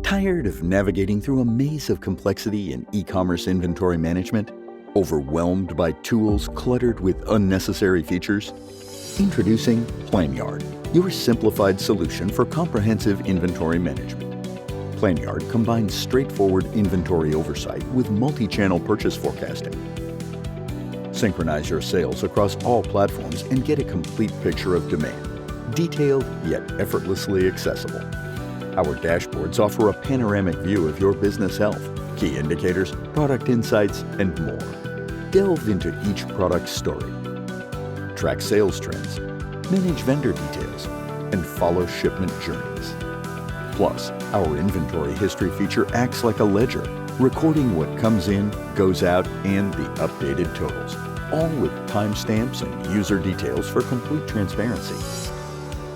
Tired of navigating through a maze of complexity in e-commerce inventory management? Overwhelmed by tools cluttered with unnecessary features? Introducing NineYard, your simplified solution for comprehensive inventory management. NineYard combines straightforward inventory oversight with multi-channel purchase forecasting. Synchronize your sales across all platforms and get a complete picture of demand, detailed yet effortlessly accessible. Our dashboards offer a panoramic view of your business health, key indicators, product insights, and more. Delve into each product's story. Track sales trends, manage vendor details, and follow shipment journeys. Plus, our inventory history feature acts like a ledger, recording what comes in, goes out, and the updated totals, all with timestamps and user details for complete transparency.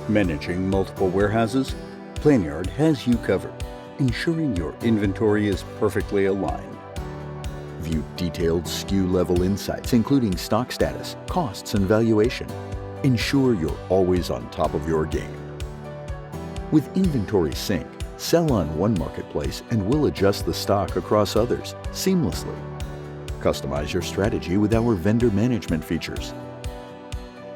Managing multiple warehouses? NineYard has you covered, ensuring your inventory is perfectly aligned. View detailed SKU-level insights, including stock status, costs, and valuation. Ensure you're always on top of your game. With Inventory Sync, sell on one marketplace and we'll adjust the stock across others seamlessly. Customize your strategy with our vendor management features.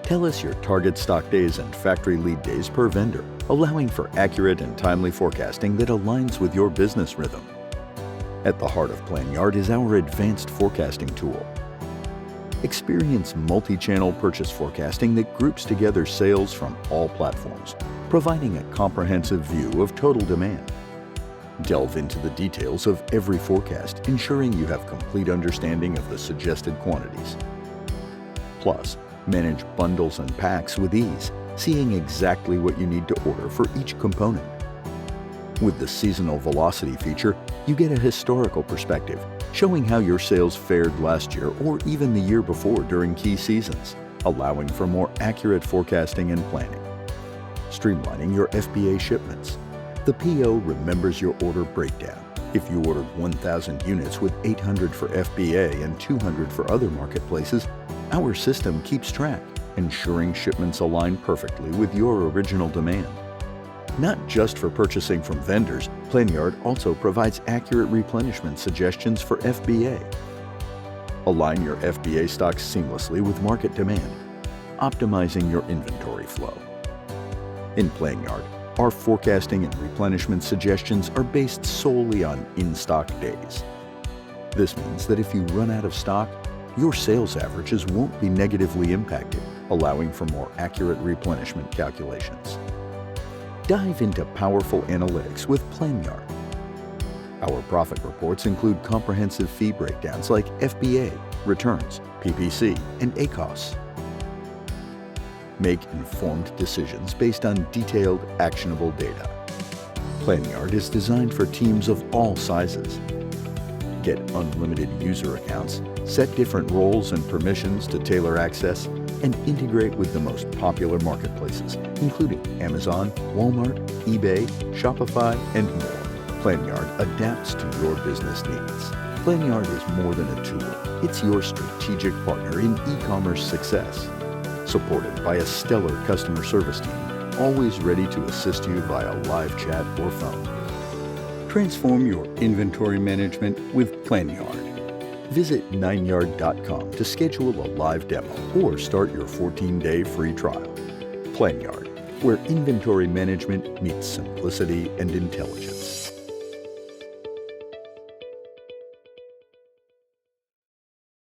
Tell us your target stock days and factory lead days per vendor, allowing for accurate and timely forecasting that aligns with your business rhythm. At the heart of NineYard is our advanced forecasting tool. Experience multi-channel purchase forecasting that groups together sales from all platforms, providing a comprehensive view of total demand. Delve into the details of every forecast, ensuring you have complete understanding of the suggested quantities. Plus, manage bundles and packs with ease, seeing exactly what you need to order for each component. With the seasonal velocity feature, you get a historical perspective, showing how your sales fared last year or even the year before during key seasons, allowing for more accurate forecasting and planning. Streamlining your FBA shipments. The PO remembers your order breakdown. If you ordered 1,000 units with 800 for FBA and 200 for other marketplaces, our system keeps track, ensuring shipments align perfectly with your original demand. Not just for purchasing from vendors, NineYard also provides accurate replenishment suggestions for FBA. Align your FBA stocks seamlessly with market demand, optimizing your inventory flow. In NineYard, our forecasting and replenishment suggestions are based solely on in-stock days. This means that if you run out of stock, your sales averages won't be negatively impacted, allowing for more accurate replenishment calculations. Dive into powerful analytics with NineYard. Our profit reports include comprehensive fee breakdowns like FBA, returns, PPC, and ACOS. Make informed decisions based on detailed, actionable data. NineYard is designed for teams of all sizes. Get unlimited user accounts, set different roles and permissions to tailor access, and integrate with the most popular marketplaces, including Amazon, Walmart, eBay, Shopify, and more. NineYard adapts to your business needs. NineYard is more than a tool. It's your strategic partner in e-commerce success. Supported by a stellar customer service team, always ready to assist you via live chat or phone. Transform your inventory management with NineYard. Visit NineYard.com to schedule a live demo or start your 14-day free trial. NineYard, where inventory management meets simplicity and intelligence.